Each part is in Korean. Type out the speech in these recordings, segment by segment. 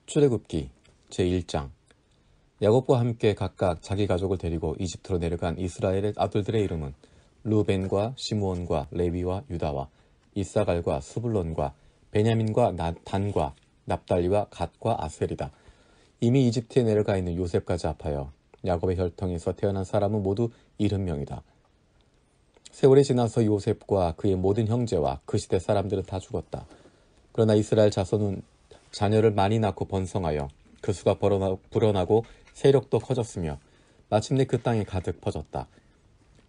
출애굽기 제1장. 야곱과 함께 각각 자기 가족을 데리고 이집트로 내려간 이스라엘의 아들들의 이름은 르우벤과 시므온과 레위와 유다와 이사갈과 스불론과 베냐민과 단과 납달리와 갓과 아셀이다. 이미 이집트에 내려가 있는 요셉까지 합하여 야곱의 혈통에서 태어난 사람은 모두 70명이다. 세월이 지나서 요셉과 그의 모든 형제와 그 시대 사람들은 다 죽었다. 그러나 이스라엘 자손은 자녀를 많이 낳고 번성하여 그 수가 불어나고 세력도 커졌으며 마침내 그 땅에 가득 퍼졌다.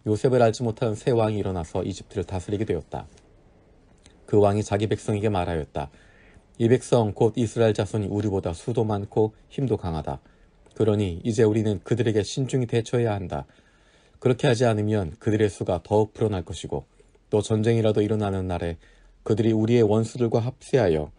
요셉을 알지 못하는 새 왕이 일어나서 이집트를 다스리게 되었다. 그 왕이 자기 백성에게 말하였다. 이 백성 곧 이스라엘 자손이 우리보다 수도 많고 힘도 강하다. 그러니 이제 우리는 그들에게 신중히 대처해야 한다. 그렇게 하지 않으면 그들의 수가 더욱 불어날 것이고 또 전쟁이라도 일어나는 날에 그들이 우리의 원수들과 합세하여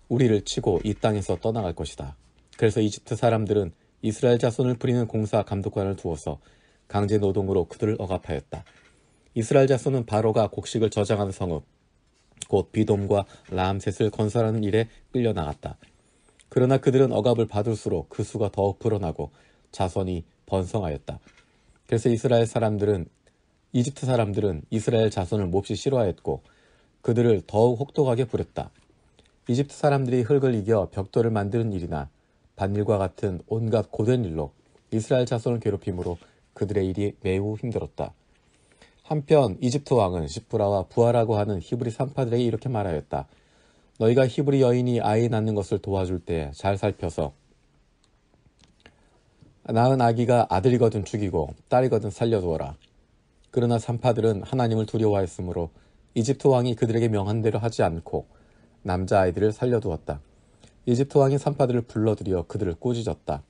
우리를 치고 이 땅에서 떠나갈 것이다. 그래서 이집트 사람들은 이스라엘 자손을 부리는 공사 감독관을 두어서 강제 노동으로 그들을 억압하였다. 이스라엘 자손은 바로가 곡식을 저장하는 성읍, 곧 비돔과 라암셋을 건설하는 일에 끌려나갔다. 그러나 그들은 억압을 받을수록 그 수가 더욱 불어나고 자손이 번성하였다. 그래서 이집트 사람들은 이스라엘 자손을 몹시 싫어하였고 그들을 더욱 혹독하게 부렸다. 이집트 사람들이 흙을 이겨 벽돌을 만드는 일이나 밭일과 같은 온갖 고된 일로 이스라엘 자손을 괴롭힘으로 그들의 일이 매우 힘들었다. 한편 이집트 왕은 시프라와 부하라고 하는 히브리 산파들에게 이렇게 말하였다. 너희가 히브리 여인이 아이 낳는 것을 도와줄 때 잘 살펴서 낳은 아기가 아들이거든 죽이고 딸이거든 살려두어라. 그러나 산파들은 하나님을 두려워하였으므로 이집트 왕이 그들에게 명한 대로 하지 않고 남자아이들을 살려두었다. 이집트 왕이 산파들을 불러들여 그들을 꾸짖었다.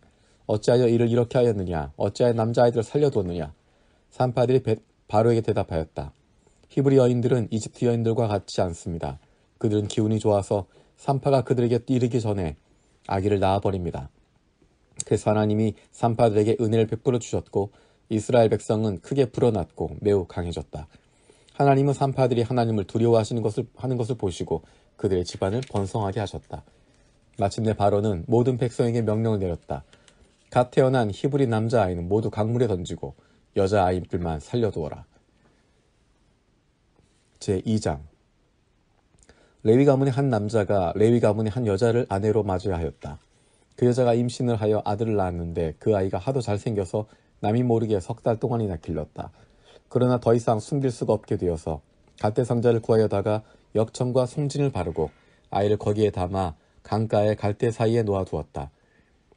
어찌하여 이를 이렇게 하였느냐? 어찌하여 남자아이들을 살려두었느냐? 산파들이 바로에게 대답하였다. 히브리 여인들은 이집트 여인들과 같지 않습니다. 그들은 기운이 좋아서 산파가 그들에게 이르기 전에 아기를 낳아버립니다. 그래서 하나님이 산파들에게 은혜를 베풀어 주셨고 이스라엘 백성은 크게 불어났고 매우 강해졌다. 하나님은 산파들이 하나님을 두려워하는 것을 보시고 그들의 집안을 번성하게 하셨다. 마침내 바로는 모든 백성에게 명령을 내렸다. 갓 태어난 히브리 남자아이는 모두 강물에 던지고 여자아이들만 살려두어라. 제2장. 레위 가문의 한 남자가 레위 가문의 한 여자를 아내로 맞이하였다. 하였다. 그 여자가 임신을 하여 아들을 낳았는데 그 아이가 하도 잘생겨서 남이 모르게 3달 동안이나 길렀다. 그러나 더 이상 숨길 수가 없게 되어서 갈대상자를 구하여다가 역청과 송진을 바르고 아이를 거기에 담아 강가의 갈대 사이에 놓아두었다.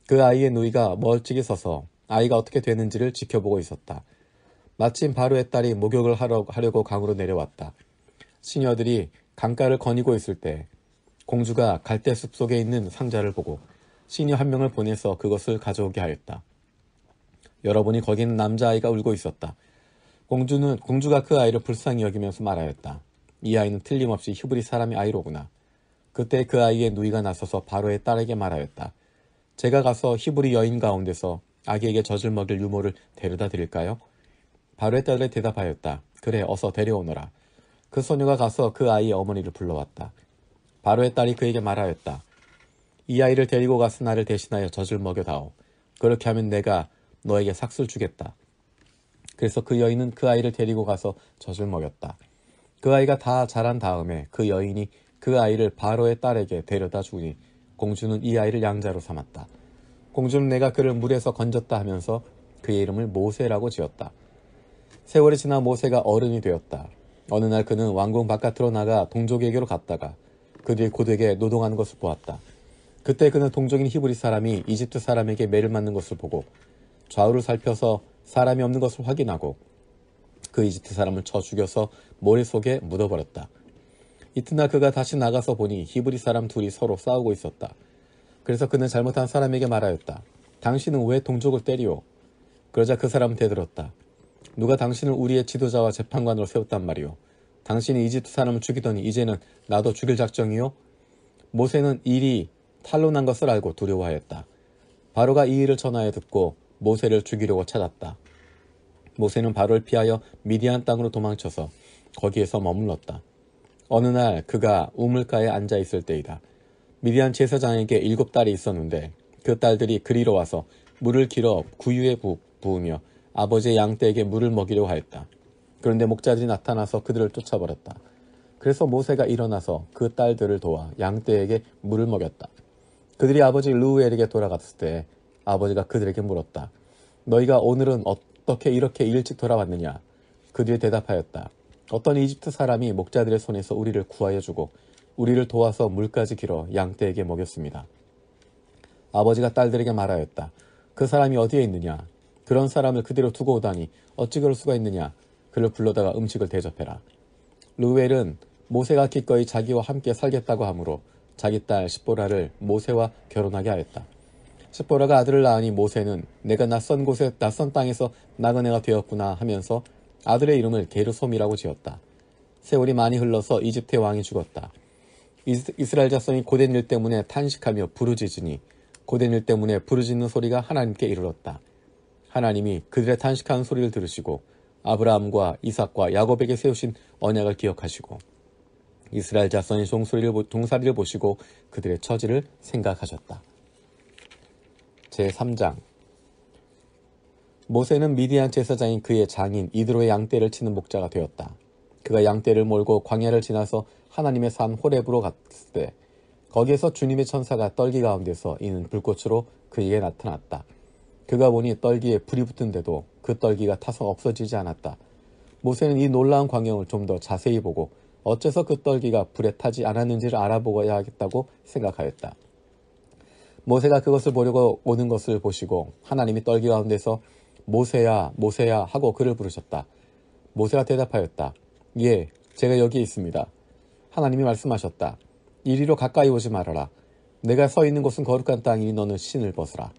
그 아이의 누이가 멀찍이 서서 아이가 어떻게 되는지를 지켜보고 있었다. 마침 바로의 딸이 목욕을 하려고 강으로 내려왔다. 시녀들이 강가를 거니고 있을 때 공주가 갈대숲 속에 있는 상자를 보고 시녀 한 명을 보내서 그것을 가져오게 하였다. 열어보니 거기는 남자아이가 울고 있었다. 공주가 그 아이를 불쌍히 여기면서 말하였다. 이 아이는 틀림없이 히브리 사람의 아이로구나. 그때 그 아이의 누이가 나서서 바로의 딸에게 말하였다. 제가 가서 히브리 여인 가운데서 아기에게 젖을 먹일 유모를 데려다 드릴까요? 바로의 딸이 대답하였다. 그래, 어서 데려오너라. 그 소녀가 가서 그 아이의 어머니를 불러왔다. 바로의 딸이 그에게 말하였다. 이 아이를 데리고 가서 나를 대신하여 젖을 먹여다오. 그렇게 하면 내가 너에게 삭슬 주겠다. 그래서 그 여인은 그 아이를 데리고 가서 젖을 먹였다. 그 아이가 다 자란 다음에 그 여인이 그 아이를 바로의 딸에게 데려다 주니 공주는 이 아이를 양자로 삼았다. 공주는 내가 그를 물에서 건졌다 하면서 그의 이름을 모세라고 지었다. 세월이 지나 모세가 어른이 되었다. 어느 날 그는 왕궁 바깥으로 나가 동족에게로 갔다가 그들이 고되게 노동하는 것을 보았다. 그때 그는 동족인 히브리 사람이 이집트 사람에게 매를 맞는 것을 보고 좌우를 살펴서 사람이 없는 것을 확인하고 그 이집트 사람을 쳐 죽여서 모래 속에 묻어버렸다. 이튿날 그가 다시 나가서 보니 히브리 사람 둘이 서로 싸우고 있었다. 그래서 그는 잘못한 사람에게 말하였다. 당신은 왜 동족을 때리오? 그러자 그 사람은 대들었다. 누가 당신을 우리의 지도자와 재판관으로 세웠단 말이오? 당신이 이집트 사람을 죽이더니 이제는 나도 죽일 작정이오? 모세는 일이 탈로 난 것을 알고 두려워하였다. 바로가 이 일을 전하여 듣고 모세를 죽이려고 찾았다. 모세는 바로를 피하여 미디안 땅으로 도망쳐서 거기에서 머물렀다. 어느 날 그가 우물가에 앉아 있을 때이다. 미디안 제사장에게 7딸이 있었는데 그 딸들이 그리로 와서 물을 길어 구유에 부으며 아버지의 양떼에게 물을 먹이려고 하였다. 그런데 목자들이 나타나서 그들을 쫓아버렸다. 그래서 모세가 일어나서 그 딸들을 도와 양떼에게 물을 먹였다. 그들이 아버지 르우엘에게 돌아갔을 때 아버지가 그들에게 물었다. 너희가 오늘은 어떻게 이렇게 일찍 돌아왔느냐? 그들이 대답하였다. 어떤 이집트 사람이 목자들의 손에서 우리를 구하여 주고 우리를 도와서 물까지 길어 양떼에게 먹였습니다. 아버지가 딸들에게 말하였다. 그 사람이 어디에 있느냐? 그런 사람을 그대로 두고 오다니 어찌 그럴 수가 있느냐? 그를 불러다가 음식을 대접해라. 르우엘은 모세가 기꺼이 자기와 함께 살겠다고 하므로 자기 딸 십보라를 모세와 결혼하게 하였다. 십보라가 아들을 낳으니 모세는 내가 낯선 땅에서 나그네가 되었구나 하면서 아들의 이름을 게르솜이라고 지었다. 세월이 많이 흘러서 이집트의 왕이 죽었다. 이스라엘 자손이 고된 일 때문에 탄식하며 부르짖으니 고된 일 때문에 부르짖는 소리가 하나님께 이르렀다. 하나님이 그들의 탄식하는 소리를 들으시고 아브라함과 이삭과 야곱에게 세우신 언약을 기억하시고 이스라엘 자손의 종살이를 보시고 그들의 처지를 생각하셨다. 제3장 모세는 미디안 제사장인 그의 장인 이드로의 양떼를 치는 목자가 되었다. 그가 양떼를 몰고 광야를 지나서 하나님의 산 호렙으로 갔을 때 거기에서 주님의 천사가 떨기 가운데서 이는 불꽃으로 그에게 나타났다. 그가 보니 떨기에 불이 붙은데도 그 떨기가 타서 없어지지 않았다. 모세는 이 놀라운 광경을 좀 더 자세히 보고 어째서 그 떨기가 불에 타지 않았는지를 알아보아야 하겠다고 생각하였다. 모세가 그것을 보려고 오는 것을 보시고 하나님이 떨기 가운데서 모세야 모세야 하고 그를 부르셨다. 모세가 대답하였다. 예, 제가 여기 있습니다. 하나님이 말씀하셨다. 이리로 가까이 오지 말아라. 내가 서 있는 곳은 거룩한 땅이니 너는 신을 벗으라.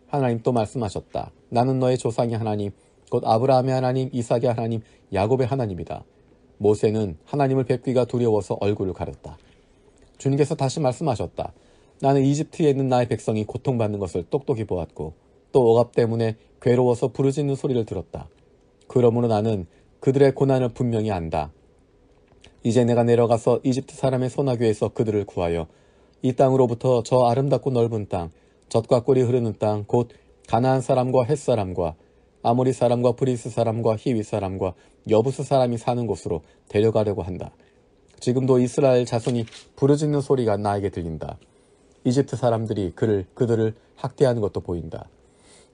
하나님 또 말씀하셨다. 나는 너의 조상의 하나님, 곧 아브라함의 하나님, 이삭의 하나님, 야곱의 하나님이다. 모세는 하나님을 뵙기가 두려워서 얼굴을 가렸다. 주님께서 다시 말씀하셨다. 나는 이집트에 있는 나의 백성이 고통받는 것을 똑똑히 보았고 또 억압 때문에 괴로워서 부르짖는 소리를 들었다. 그러므로 나는 그들의 고난을 분명히 안다. 이제 내가 내려가서 이집트 사람의 소나귀에서 그들을 구하여 이 땅으로부터 저 아름답고 넓은 땅, 젖과 꿀이 흐르는 땅, 곧 가나안 사람과 헷 사람과 아모리 사람과 브리스 사람과 히위 사람과 여부스 사람이 사는 곳으로 데려가려고 한다. 지금도 이스라엘 자손이 부르짖는 소리가 나에게 들린다. 이집트 사람들이 그들을 학대하는 것도 보인다.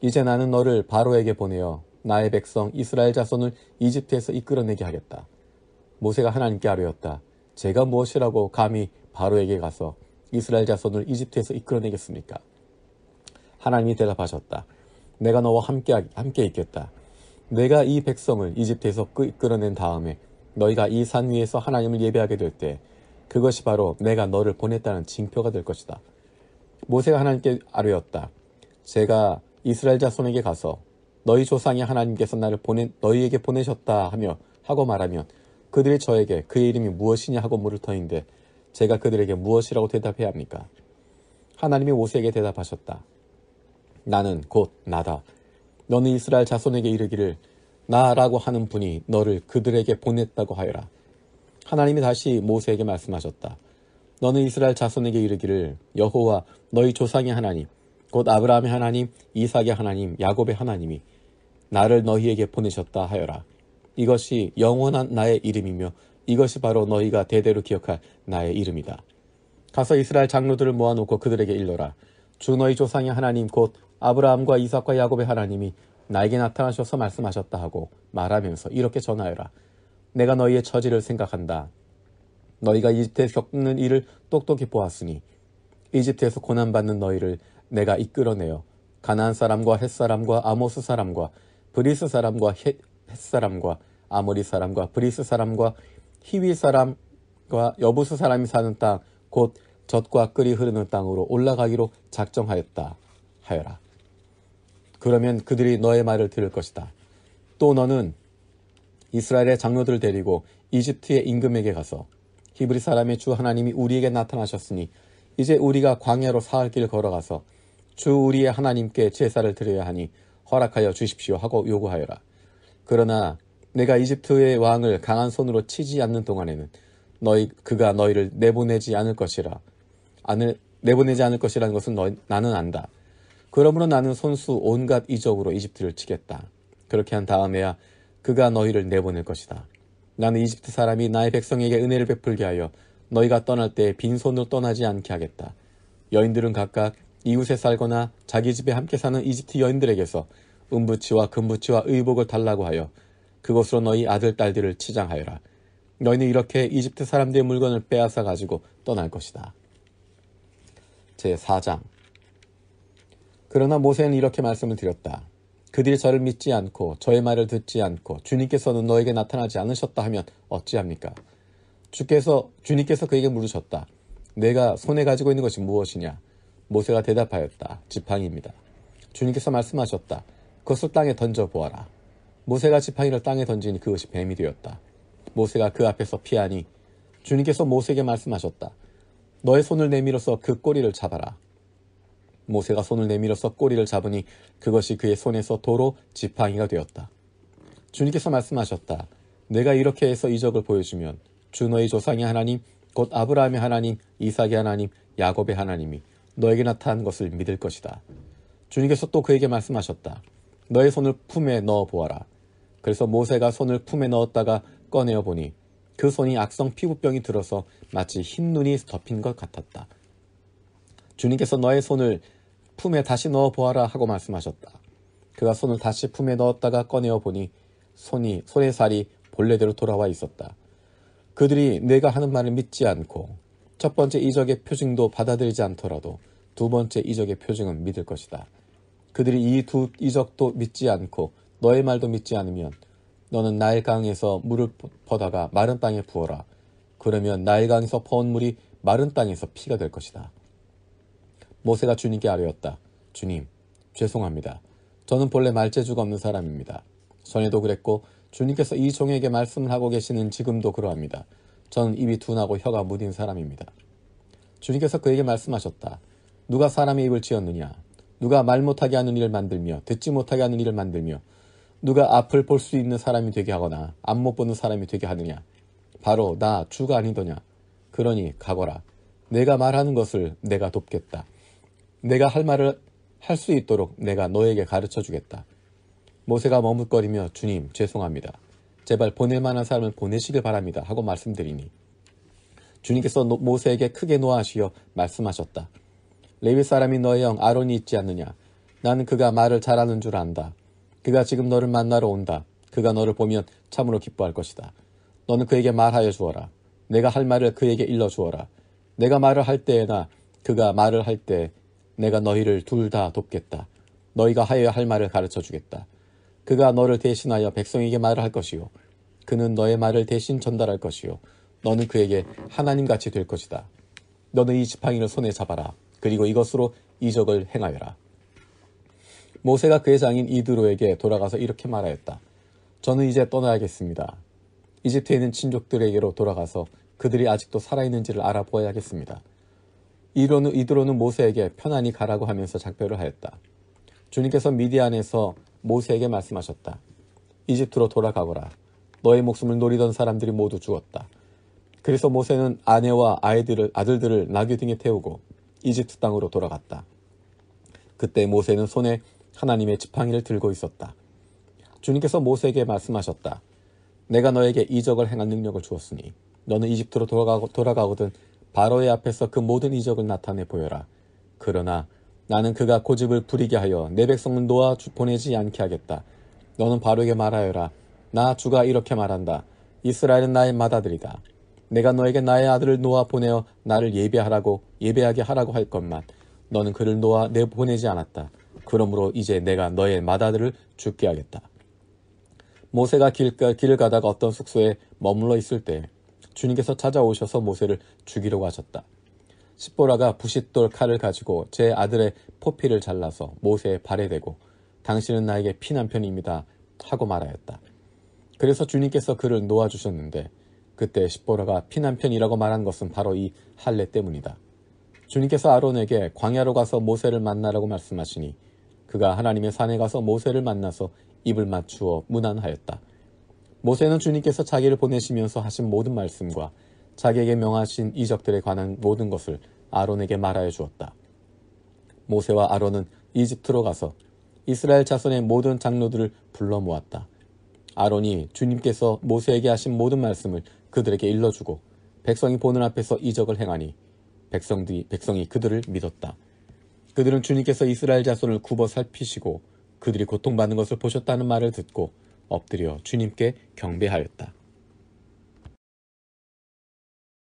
이제 나는 너를 바로에게 보내어 나의 백성 이스라엘 자손을 이집트에서 이끌어내게 하겠다. 모세가 하나님께 아뢰었다. 제가 무엇이라고 감히 바로에게 가서 이스라엘 자손을 이집트에서 이끌어내겠습니까? 하나님이 대답하셨다. 내가 너와 함께 있겠다. 내가 이 백성을 이집트에서 이끌어낸 다음에 너희가 이 산 위에서 하나님을 예배하게 될 때 그것이 바로 내가 너를 보냈다는 징표가 될 것이다. 모세가 하나님께 아뢰었다. 제가 이스라엘 자손에게 가서 너희 조상의 하나님께서 나를 너희에게 보내셨다 하고 말하면 그들이 저에게 그의 이름이 무엇이냐 하고 물을 터인데 제가 그들에게 무엇이라고 대답해야 합니까? 하나님이 모세에게 대답하셨다. 나는 곧 나다. 너는 이스라엘 자손에게 이르기를 나라고 하는 분이 너를 그들에게 보냈다고 하여라. 하나님이 다시 모세에게 말씀하셨다. 너는 이스라엘 자손에게 이르기를 여호와 너희 조상의 하나님 곧 아브라함의 하나님, 이삭의 하나님, 야곱의 하나님이 나를 너희에게 보내셨다 하여라. 이것이 영원한 나의 이름이며 이것이 바로 너희가 대대로 기억할 나의 이름이다. 가서 이스라엘 장로들을 모아놓고 그들에게 일러라. 주 너희 조상의 하나님 곧 아브라함과 이삭과 야곱의 하나님이 나에게 나타나셔서 말씀하셨다 하고 말하면서 이렇게 전하여라. 내가 너희의 처지를 생각한다. 너희가 이집트에서 겪는 일을 똑똑히 보았으니 이집트에서 고난받는 너희를 내가 이끌어내어 가나안 사람과 헷 사람과 아모스 사람과 브리스 사람과 헷 사람과 아모리 사람과 브리스 사람과 히위 사람과 여부스 사람이 사는 땅 곧 젖과 꿀이 흐르는 땅으로 올라가기로 작정하였다 하여라. 그러면 그들이 너의 말을 들을 것이다. 또 너는 이스라엘의 장로들을 데리고 이집트의 임금에게 가서 히브리 사람의 주 하나님이 우리에게 나타나셨으니 이제 우리가 광야로 사흘 길 걸어가서 주 우리의 하나님께 제사를 드려야 하니 허락하여 주십시오 하고 요구하여라. 그러나 내가 이집트의 왕을 강한 손으로 치지 않는 동안에는 그가 너희를 내보내지 않을 것이라. 내보내지 않을 것이라는 것은 나는 안다. 그러므로 나는 손수 온갖 이적으로 이집트를 치겠다. 그렇게 한 다음에야 그가 너희를 내보낼 것이다. 나는 이집트 사람이 나의 백성에게 은혜를 베풀게 하여 너희가 떠날 때 빈손으로 떠나지 않게 하겠다. 여인들은 각각 이웃에 살거나 자기 집에 함께 사는 이집트 여인들에게서 은부치와 금부치와 의복을 달라고 하여 그것으로 너희 아들, 딸들을 치장하여라. 너희는 이렇게 이집트 사람들의 물건을 빼앗아 가지고 떠날 것이다. 제4장. 그러나 모세는 이렇게 말씀을 드렸다. 그들이 저를 믿지 않고 저의 말을 듣지 않고 주님께서는 너에게 나타나지 않으셨다 하면 어찌합니까? 주님께서 그에게 물으셨다. 내가 손에 가지고 있는 것이 무엇이냐? 모세가 대답하였다. 지팡이입니다. 주님께서 말씀하셨다. 그것을 땅에 던져보아라. 모세가 지팡이를 땅에 던지니 그것이 뱀이 되었다. 모세가 그 앞에서 피하니 주님께서 모세에게 말씀하셨다. 너의 손을 내밀어서 그 꼬리를 잡아라. 모세가 손을 내밀어서 꼬리를 잡으니 그것이 그의 손에서 도로 지팡이가 되었다. 주님께서 말씀하셨다. 내가 이렇게 해서 이적을 보여주면 주 너희 조상의 하나님 곧 아브라함의 하나님, 이삭의 하나님, 야곱의 하나님이 너에게 나타난 것을 믿을 것이다. 주님께서 또 그에게 말씀하셨다. 너의 손을 품에 넣어 보아라. 그래서 모세가 손을 품에 넣었다가 꺼내어 보니 그 손이 악성 피부병이 들어서 마치 흰 눈이 덮인 것 같았다. 주님께서 너의 손을 품에 다시 넣어 보아라 하고 말씀하셨다. 그가 손을 다시 품에 넣었다가 꺼내어 보니 손의 살이 본래대로 돌아와 있었다. 그들이 내가 하는 말을 믿지 않고 첫 번째 이적의 표징도 받아들이지 않더라도 두 번째 이적의 표징은 믿을 것이다. 그들이 이 두 이적도 믿지 않고 너의 말도 믿지 않으면 너는 나일강에서 물을 퍼다가 마른 땅에 부어라. 그러면 나일강에서 퍼온 물이 마른 땅에서 피가 될 것이다. 모세가 주님께 아뢰었다. 주님, 죄송합니다. 저는 본래 말재주가 없는 사람입니다. 전에도 그랬고 주님께서 이 종에게 말씀을 하고 계시는 지금도 그러합니다. 저는 입이 둔하고 혀가 무딘 사람입니다. 주님께서 그에게 말씀하셨다. 누가 사람의 입을 지었느냐? 누가 말 못하게 하는 일을 만들며 듣지 못하게 하는 일을 만들며 누가 앞을 볼 수 있는 사람이 되게 하거나 앞 못 보는 사람이 되게 하느냐? 바로 나 주가 아니더냐? 그러니 가거라. 내가 말하는 것을 내가 돕겠다. 내가 할 말을 할 수 있도록 내가 너에게 가르쳐 주겠다. 모세가 머뭇거리며 주님 죄송합니다. 제발 보낼 만한 사람을 보내시길 바랍니다 하고 말씀드리니 주님께서 모세에게 크게 노하시어 말씀하셨다. 레위 사람이 너의 형 아론이 있지 않느냐? 나는 그가 말을 잘하는 줄 안다. 그가 지금 너를 만나러 온다. 그가 너를 보면 참으로 기뻐할 것이다. 너는 그에게 말하여 주어라. 내가 할 말을 그에게 일러 주어라. 내가 말을 할 때에나 그가 말을 할 때 내가 너희를 둘 다 돕겠다. 너희가 하여야 할 말을 가르쳐 주겠다. 그가 너를 대신하여 백성에게 말을 할 것이요. 그는 너의 말을 대신 전달할 것이요. 너는 그에게 하나님같이 될 것이다. 너는 이 지팡이를 손에 잡아라. 그리고 이것으로 이적을 행하여라. 모세가 그의 장인 이드로에게 돌아가서 이렇게 말하였다. 저는 이제 떠나야겠습니다. 이집트에 있는 친족들에게로 돌아가서 그들이 아직도 살아있는지를 알아보아야겠습니다. 이드로는 모세에게 편안히 가라고 하면서 작별을 하였다. 주님께서 미디안에서 모세에게 말씀하셨다. 이집트로 돌아가거라. 너의 목숨을 노리던 사람들이 모두 죽었다. 그래서 모세는 아내와 아들들을 나귀 등에 태우고 이집트 땅으로 돌아갔다. 그때 모세는 손에 하나님의 지팡이를 들고 있었다. 주님께서 모세에게 말씀하셨다. 내가 너에게 이적을 행한 능력을 주었으니 너는 이집트로 돌아가거든 바로의 앞에서 그 모든 이적을 나타내 보여라. 그러나 나는 그가 고집을 부리게 하여 내 백성을 놓아 보내지 않게 하겠다. 너는 바로에게 말하여라. 나 주가 이렇게 말한다. 이스라엘은 나의 맏아들이다. 내가 너에게 나의 아들을 놓아 보내어 나를 예배하게 하라고 할 것만 너는 그를 놓아 내보내지 않았다. 그러므로 이제 내가 너의 맏아들을 죽게 하겠다. 모세가 길을 가다가 어떤 숙소에 머물러 있을 때 주님께서 찾아오셔서 모세를 죽이려고 하셨다. 십보라가 부싯돌 칼을 가지고 제 아들의 포피를 잘라서 모세의 발에 대고 당신은 나에게 피난편입니다 하고 말하였다. 그래서 주님께서 그를 놓아주셨는데 그때 십보라가 피난편이라고 말한 것은 바로 이 할례 때문이다. 주님께서 아론에게 광야로 가서 모세를 만나라고 말씀하시니 그가 하나님의 산에 가서 모세를 만나서 입을 맞추어 문안하였다. 모세는 주님께서 자기를 보내시면서 하신 모든 말씀과 자기에게 명하신 이적들에 관한 모든 것을 아론에게 말하여 주었다. 모세와 아론은 이집트로 가서 이스라엘 자손의 모든 장로들을 불러 모았다. 아론이 주님께서 모세에게 하신 모든 말씀을 그들에게 일러주고 백성이 보는 앞에서 이적을 행하니 백성이 그들을 믿었다. 그들은 주님께서 이스라엘 자손을 굽어 살피시고 그들이 고통받는 것을 보셨다는 말을 듣고 엎드려 주님께 경배하였다.